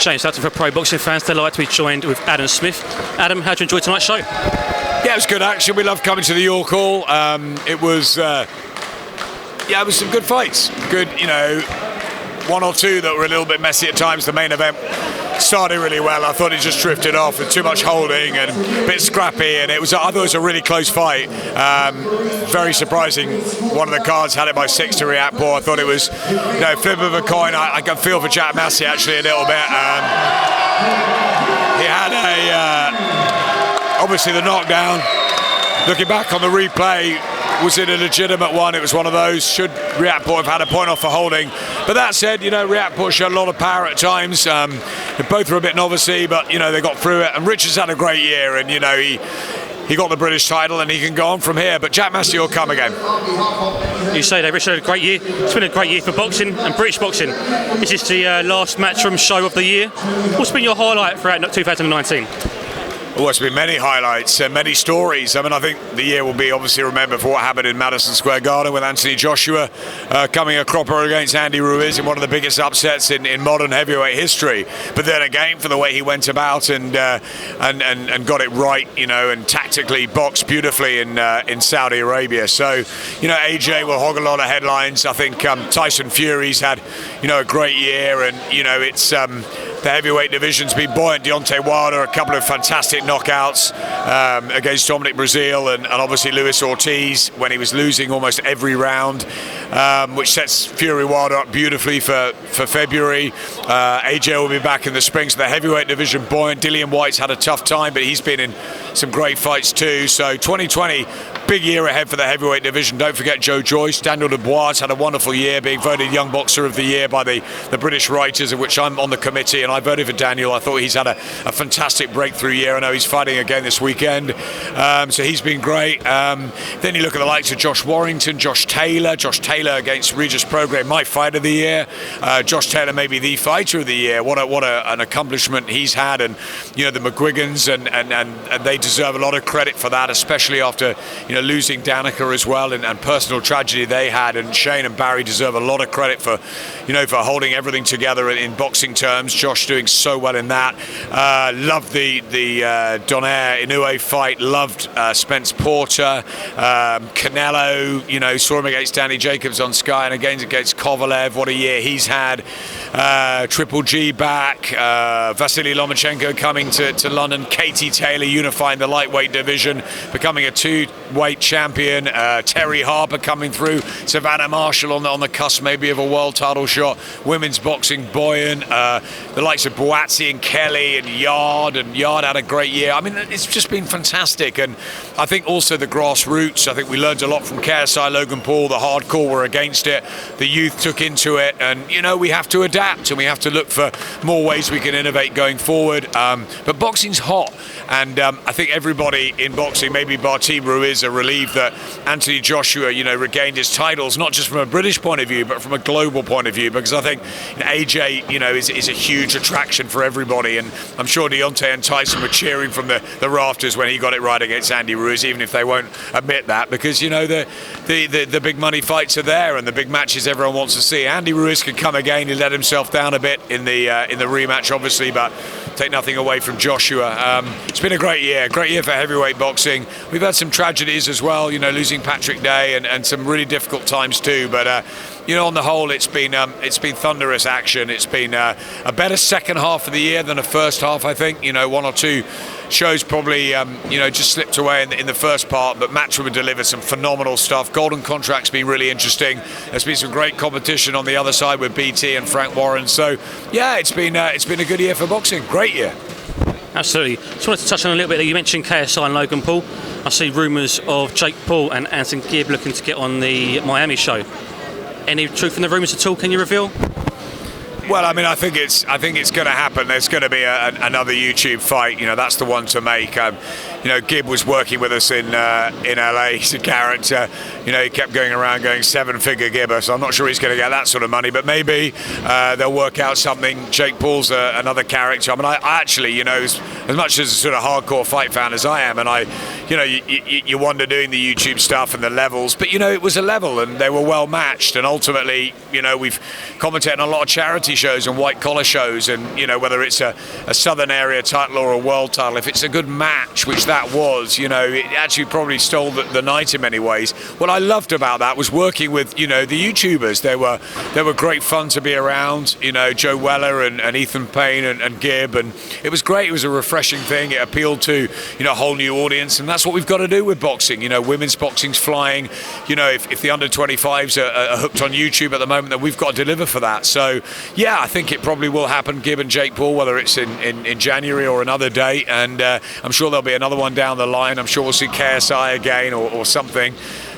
James Hutton for Pro Boxing Fans. Delighted to be joined with Adam Smith. Adam, how did you enjoy tonight's show? Yeah, it was good action. We love coming to the York Hall. It was some good fights. Good, one or two that were a little bit messy at times. The main event started really well. I thought it just drifted off with too much holding and a bit scrappy, and I thought it was a really close fight. Very surprising. One of the cards had it by 6 to Riakporhe. I thought it was, flip of a coin. I can feel for Jack Massey actually a little bit. He had obviously the knockdown. Looking back on the replay, was it a legitimate one? It was one of those. Should Riakporhe have had a point off for holding? But that said, Riakporhe showed a lot of power at times. They both were a bit novice-y, but they got through it. And Richards had a great year, and he got the British title, and he can go on from here. But Jack Massey will come again. You say that Richard had a great year. It's been a great year for boxing and British boxing. Is this the last matchroom show of the year? What's been your highlight throughout 2019? Well, it's been many highlights and many stories. I think the year will be obviously remembered for what happened in Madison Square Garden with Anthony Joshua coming a cropper against Andy Ruiz in one of the biggest upsets in modern heavyweight history. But then again, for the way he went about and got it right, and tactically boxed beautifully in Saudi Arabia. So, AJ will hog a lot of headlines. I think Tyson Fury's had, a great year, and it's. The heavyweight division's been buoyant. Deontay Wilder, a couple of fantastic knockouts against Dominic Breazeale and obviously Luis Ortiz when he was losing almost every round, which sets Fury Wilder up beautifully for February. AJ will be back in the spring, so the heavyweight division buoyant. Dillian White's had a tough time, but he's been in some great fights too. So 2020, big year ahead for the heavyweight division. Don't forget Joe Joyce. Daniel Dubois has had a wonderful year, being voted Young Boxer of the Year by the British writers, of which I'm on the committee, and I voted for Daniel. I thought he's had a fantastic breakthrough year. I know he's fighting again this weekend, so he's been great. Then you look at the likes of Josh Warrington, Josh Taylor against Regis Prograis, my fight of the year. Josh Taylor may be the fighter of the year. What an accomplishment he's had, and the McGuigans and they deserve a lot of credit for that, especially after losing Danica as well, and personal tragedy they had. And Shane and Barry deserve a lot of credit for for holding everything together in boxing terms. Josh doing so well in that. Loved the Donaire Inoue fight. Loved Spence Porter. Canelo, saw him against Danny Jacobs on Sky, and again against Kovalev. What a year he's had. Triple G back. Vasily Lomachenko coming to London. Katie Taylor unifying the lightweight division, becoming a two-weight champion. Terry Harper coming through. Savannah Marshall on the cusp maybe of a world title shot. Women's boxing buoyant. The likes of Boazzi and Kelly and Yard had a great year. It's just been fantastic. And I think also the grassroots, I think we learned a lot from KSI Logan Paul. The hardcore were against it. The youth took into it, and we have to adapt, and we have to look for more ways we can innovate going forward. But boxing's hot, and I think everybody in boxing, maybe bar Team Ruiz, are relieved that Anthony Joshua, regained his titles, not just from a British point of view, but from a global point of view, because I think AJ, is a huge attraction for everybody, and I'm sure Deontay and Tyson were cheering from the rafters when he got it right against Andy Ruiz, even if they won't admit that, because the big money fights are there, and the big matches everyone wants to see. Andy Ruiz could come again. He let himself down a bit in the rematch, obviously, but take nothing away from Joshua. It's been a great year for heavyweight boxing. We've had some tragedies as well, losing Patrick Day and some really difficult times too, but on the whole, it's been thunderous action. It's been a better second half of the year than the first half, I think. One or two shows probably just slipped away in the first part, but Matchroom delivered some phenomenal stuff. Golden Contract's been really interesting. There's been some great competition on the other side with BT and Frank Warren. So yeah, it's been a good year for boxing. Great year. Absolutely. Just wanted to touch on a little bit. You mentioned KSI and Logan Paul. I see rumours of Jake Paul and Anthony Gibb looking to get on the Miami show. Any truth in the rumours at all? Can you reveal? Well, I think it's going to happen. There's going to be another YouTube fight. That's the one to make. Gibb was working with us in LA. He's a character. He kept going around going 7-figure Gibber, so I'm not sure he's going to get that sort of money, but maybe they'll work out something. Jake Paul's another character. I mean, I actually, as much as a sort of hardcore fight fan as I am, and you wonder doing the YouTube stuff and the levels, but it was a level and they were well matched, and ultimately, we've commentated on a lot of charity shows and white collar shows, and whether it's a southern area title or a world title, if it's a good match, which that was, it actually probably stole the night in many ways. What I loved about that was working with the YouTubers. They were great fun to be around, Joe Weller and Ethan Payne and Gibb, and it was great. It was a refreshing thing. It appealed to a whole new audience, and that's what we've got to do with boxing. Women's boxing's flying. If the under 25s are hooked on YouTube at the moment, then we've got to deliver for that. So yeah, I think it probably will happen, Gibb and Jake Paul, whether it's in January or another date, and I'm sure there'll be another one down the line. I'm sure we'll see KSI again or something.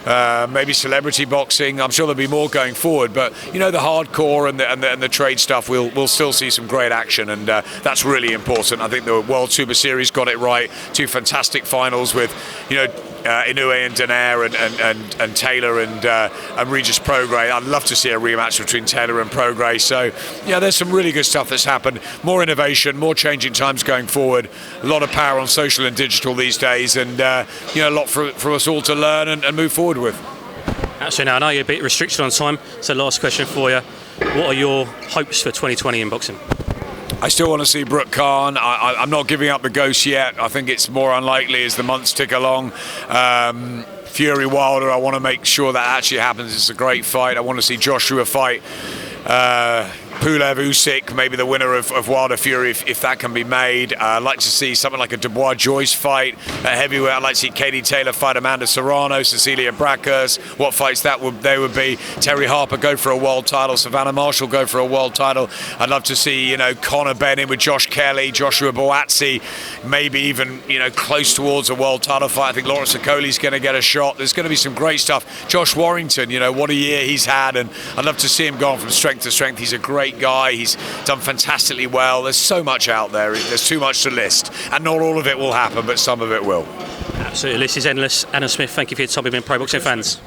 Maybe celebrity boxing. I'm sure there'll be more going forward, but the hardcore and the trade stuff, we'll still see some great action, and that's really important. I think the World Super Series got it right. 2 fantastic finals with Inoue and Donaire and Taylor and Regis Prograis. I'd love to see a rematch between Taylor and Prograis. So yeah, there's some really good stuff that's happened. More innovation, more changing times going forward. A lot of power on social and digital these days, and a lot for us all to learn and move forward with. Actually, now I know you're a bit restricted on time, so last question for you: what are your hopes for 2020 in boxing? I still want to see Brooke Khan. I'm not giving up the ghost yet. I think it's more unlikely as the months tick along. Fury Wilder, I want to make sure that actually happens. It's a great fight. I want to see Joshua fight Pulev, Usyk, maybe the winner of Wilder Fury, if that can be made. I'd like to see something like a Dubois Joyce fight at heavyweight. I'd like to see Katie Taylor fight Amanda Serrano, Cecilia Brackers. What fights they would be. Terry Harper go for a world title. Savannah Marshall go for a world title. I'd love to see Conor Benn in with Josh Kelly, Joshua Boazzi, maybe even close towards a world title fight. I think Lawrence Okoli's going to get a shot. There's going to be some great stuff. Josh Warrington, what a year he's had, and I'd love to see him go on from strength to strength. He's a great guy. He's done fantastically well. There's so much out there. There's too much to list, and not all of it will happen, but some of it will. Absolutely, this is endless. Adam Smith, thank you for your time. We've been Pro Boxing Fans.